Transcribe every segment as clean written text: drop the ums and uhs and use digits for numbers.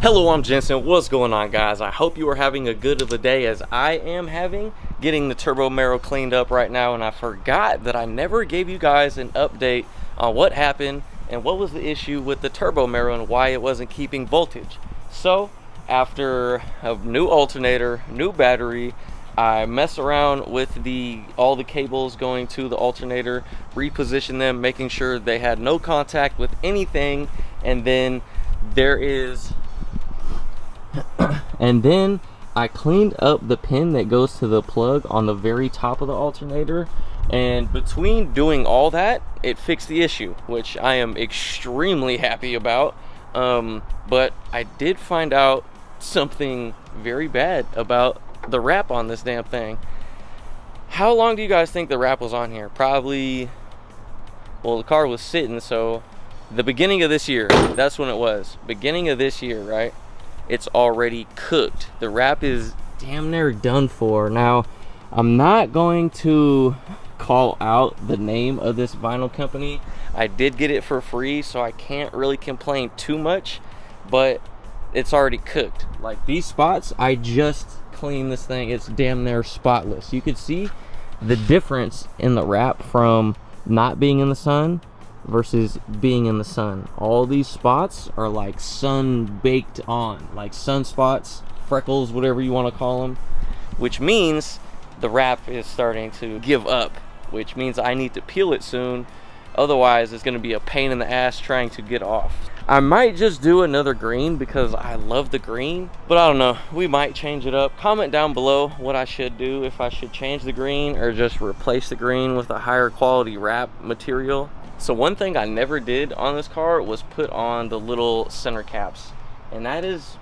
Hello, I'm Jensen. What's going on, guys? I hope you are having a good of a day as I am having, getting the Turbo Camaro cleaned up right now. And I forgot that I never gave you guys an update on what happened and what was the issue with the Turbo Camaro and why it wasn't keeping voltage. So after a new alternator, new battery, I messed around with all the cables going to the alternator, repositioned them, making sure they had no contact with anything, and then I cleaned up the pin that goes to the plug on the very top of the alternator, and between doing all that, it fixed the issue, which I am extremely happy about. But I did find out something very bad about the wrap on this damn thing. How long do you guys think the wrap was on here? Probably, well, the car was sitting, so the beginning of this year, that's when it was. Beginning of this year, right? It's already cooked. The wrap is damn near done for. Now, I'm not going to call out the name of this vinyl company. I did get it for free, so I can't really complain too much, but it's already cooked. Like these spots, I just cleaned this thing. It's damn near spotless. You could see the difference in the wrap from not being in the sun versus being in the sun. All these spots are like sun baked on, like sunspots, freckles, whatever you want to call them, which means the wrap is starting to give up, which means I need to peel it soon. Otherwise it's going to be a pain in the ass trying to get off. I might just do another green because I love the green, but I don't know, we might change it up. Comment down below what I should do, if I should change the green or just replace the green with a higher quality wrap material. So one thing I never did on this car was put on the little center caps, and that is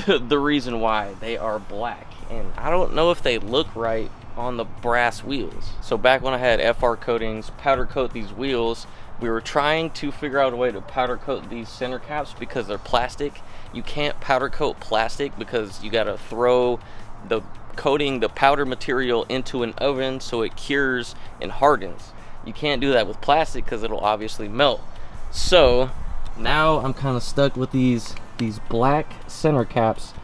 the reason why they are black, and I don't know if they look right on the brass wheels. So back when I had FR coatings powder coat these wheels, we were trying to figure out a way to powder coat these center caps because they're plastic. You can't powder coat plastic because you got to throw the coating, the powder material, into an oven so it cures and hardens. You can't do that with plastic because it'll obviously melt. So now I'm kind of stuck with these black center caps,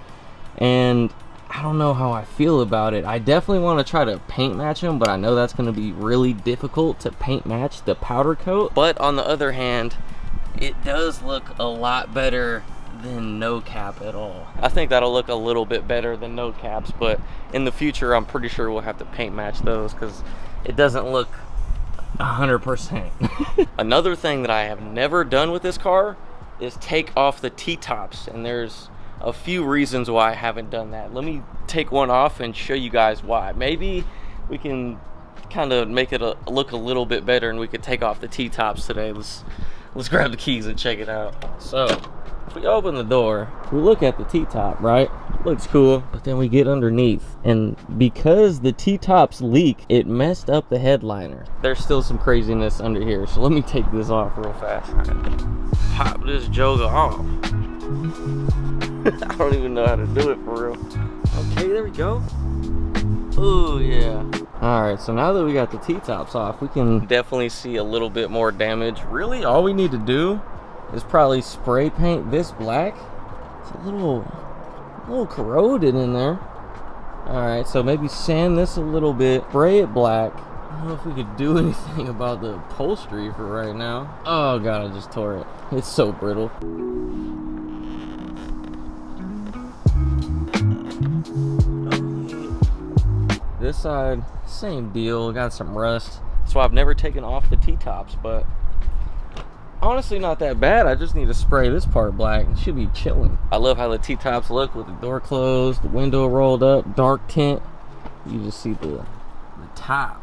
and I don't know how I feel about it. I definitely want to try to paint match them, but I know that's going to be really difficult to paint match the powder coat. But on the other hand, it does look a lot better than no cap at all. I think that'll look a little bit better than no caps, but in the future I'm pretty sure we'll have to paint match those because it doesn't look 100%. Another thing that I have never done with this car is take off the T-tops, and there's a few reasons why I haven't done that. Let me take one off and show you guys why. Maybe we can kind of make it look a little bit better, and we could take off the T-tops today. Let's grab the keys and check it out. So if we open the door, we look at the T-top, right? Looks cool, but then we get underneath, and because the T-tops leak, it messed up the headliner. There's still some craziness under here, so let me take this off real fast. Pop this joker off. I don't even know how to do it for real. Okay, there we go. Oh yeah. Alright, so now that we got the T-tops off, we can definitely see a little bit more damage. Really, all we need to do is probably spray paint this black. It's a little corroded in there. Alright, so maybe sand this a little bit, spray it black. I don't know if we could do anything about the upholstery for right now. Oh god, I just tore it. It's so brittle. This side, same deal, got some rust. So I've never taken off the T-tops, but honestly not that bad. I just need to spray this part black. It should be chilling. I love how the T-tops look with the door closed, the window rolled up, dark tint. You just see the top.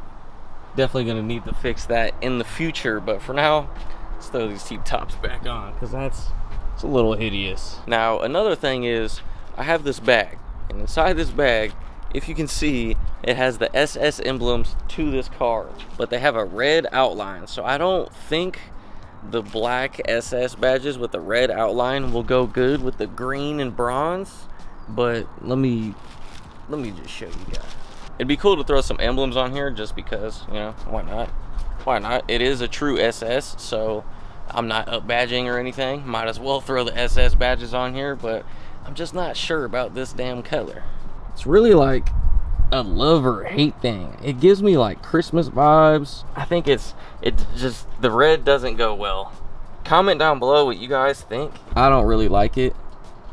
Definitely gonna need to fix that in the future, but for now, let's throw these T-tops back on because it's a little hideous. Now another thing is I have this bag, and inside this bag, if you can see, it has the SS emblems to this car, but they have a red outline. So I don't think the black SS badges with the red outline will go good with the green and bronze, but let me just show you guys. It'd be cool to throw some emblems on here just because, you know, why not? Why not? It is a true SS, so I'm not up badging or anything. Might as well throw the SS badges on here, but I'm just not sure about this damn color. It's really like a love or hate thing. It gives me like Christmas vibes. I think it's just the red doesn't go well. Comment down below what you guys think. I don't really like it,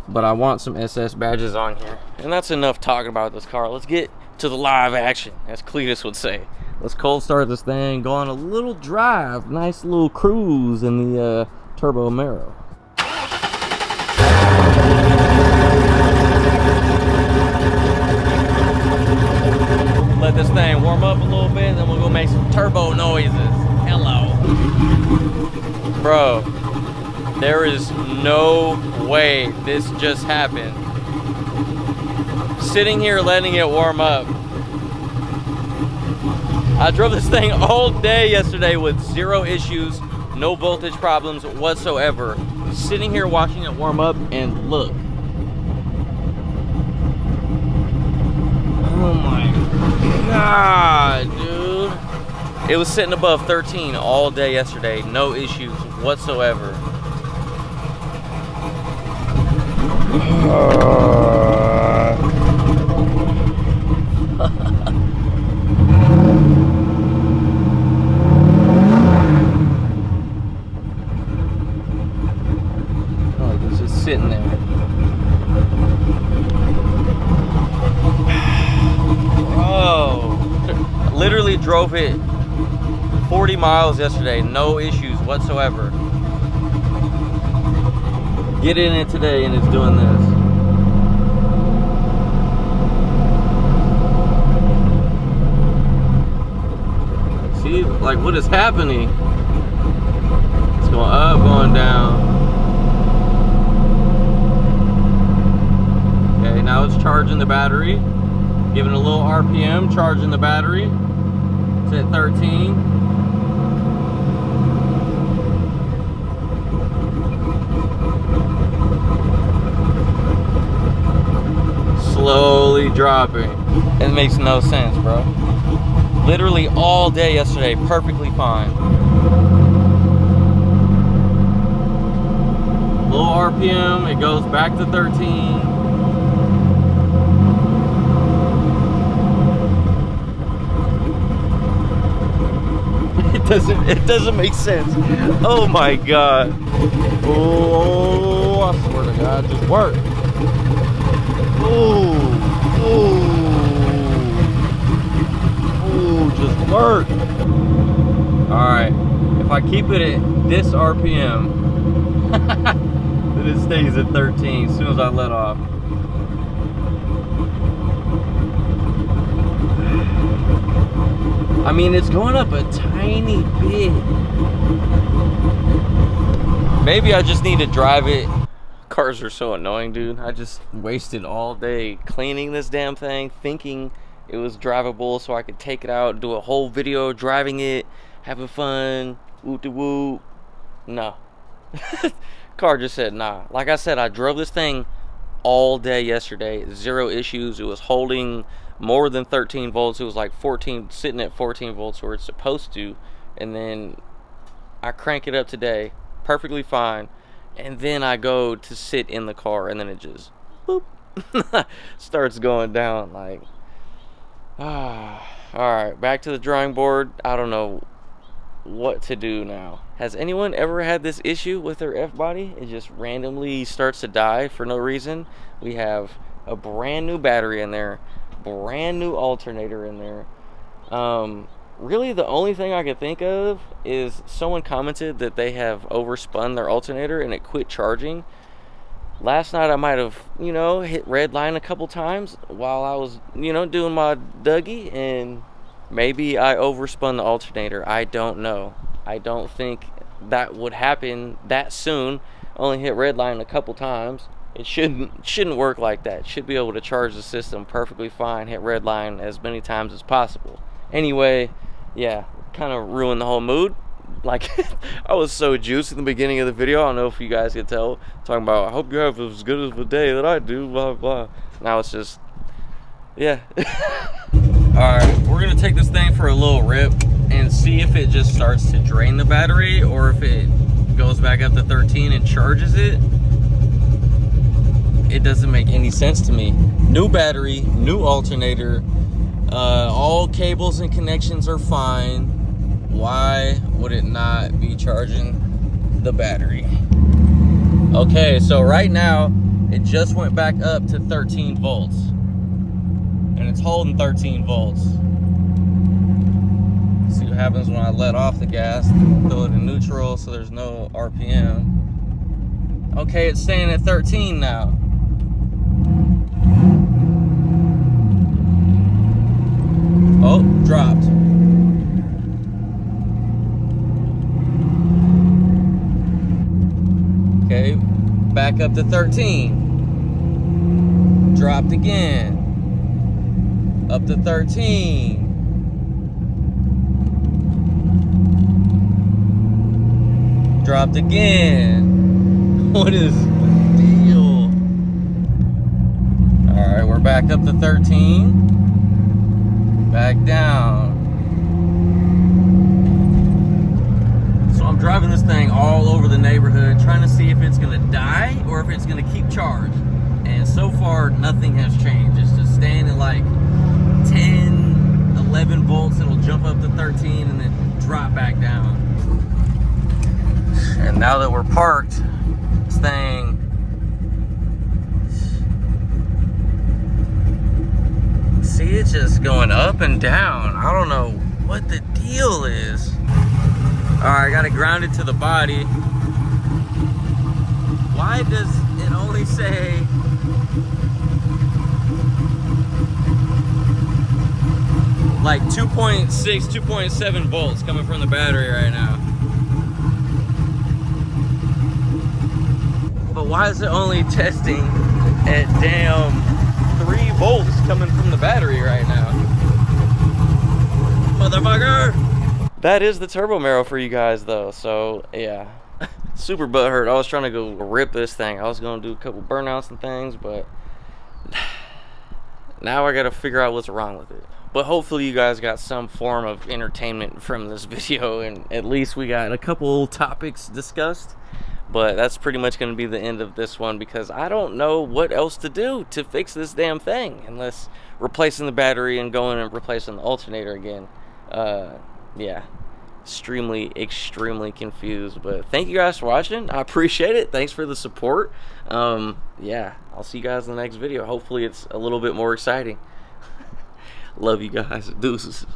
but I want some SS badges on here. And that's enough talking about this car. Let's get to the live action, as Cletus would say. Let's cold start this thing, go on a little drive, nice little cruise in the Turbo Camaro. Let this thing warm up a little bit, then we'll go make some turbo noises. Hello. Bro, there is no way this just happened. Sitting here letting it warm up. I drove this thing all day yesterday with 0 issues, no voltage problems whatsoever. Sitting here watching it warm up, and look. Oh my God, dude. It was sitting above 13 all day yesterday, no issues whatsoever. Sitting there. Bro, literally drove it 40 miles yesterday, no issues whatsoever. Get in it today and it's doing this. See, like, what is happening? It's going up, going down. Now it's charging the battery, giving a little RPM, charging the battery. It's at 13. Slowly dropping. It makes no sense, bro. Literally all day yesterday, perfectly fine. Low RPM, it goes back to 13. It doesn't make sense. Oh my God. Oh, I swear to God, just work. Oh, just work. All right, if I keep it at this RPM, then it stays at 13 as soon as I let off. I mean, it's going up a tiny bit. Maybe I just need to drive it. Cars are so annoying, dude. I just wasted all day cleaning this damn thing, thinking it was drivable so I could take it out, do a whole video driving it, having fun, woo-de-woo. No. Car just said nah. Like I said, I drove this thing all day yesterday, 0 issues. It was holding more than 13 volts. It was like 14, sitting at 14 volts where it's supposed to. And then I crank it up today, perfectly fine. And then I go to sit in the car, and then it just boop, starts going down. Like, all right, back to the drawing board. I don't know what to do now. Has anyone ever had this issue with their F-body? It just randomly starts to die for no reason. We have a brand new battery in there, brand new alternator in there. Really the only thing I could think of is someone commented that they have overspun their alternator and it quit charging. Last night I might have, you know, hit red line a couple times while I was, you know, doing my Dougie, and maybe I overspun the alternator. I don't know. I don't think that would happen that soon. Only hit red line a couple times. It shouldn't work like that. It should be able to charge the system perfectly fine, hit red line as many times as possible. Anyway, yeah, kind of ruined the whole mood. Like, I was so juiced in the beginning of the video. I don't know if you guys could tell. Talking about, I hope you have as good of a day that I do, blah, blah. Now it's just, yeah. Alright, we're going to take this thing for a little rip and see if it just starts to drain the battery or if it goes back up to 13 and charges it. it doesn't make any sense to me. New battery, new alternator, all cables and connections are fine. Why would it not be charging the battery? Okay, so right now it just went back up to 13 volts, and it's holding 13 volts. See what happens when I let off the gas, throw it in neutral so there's no RPM. Okay, it's staying at 13 now. Oh, dropped. Okay, back up to 13. Dropped again. Up to 13. Dropped again. What is the deal? Alright, we're back up to 13. Back down. So I'm driving this thing all over the neighborhood, trying to see if it's gonna die or if it's gonna keep charge. And so far, nothing has changed. It's just staying at like 10, 11 volts. It'll jump up to 13 and then drop back down. And now that we're parked, this thing, see, it's just going up and down. I don't know what the deal is. All right, I got it grounded to the body. Why does it only say like 2.6, 2.7 volts coming from the battery right now? But why is it only testing at damn 3 volts coming from the battery right now? Motherfucker! That is the Turbo Camaro for you guys though, so yeah. Super butthurt. I was trying to go rip this thing. I was gonna do a couple burnouts and things, but now I gotta figure out what's wrong with it. But hopefully you guys got some form of entertainment from this video, and at least we got a couple topics discussed. But that's pretty much going to be the end of this one, because I don't know what else to do to fix this damn thing unless replacing the battery and going and replacing the alternator again. Yeah, extremely confused. But thank you guys for watching. I appreciate it. Thanks for the support. Yeah, I'll see you guys in the next video. Hopefully it's a little bit more exciting. Love you guys. Deuces.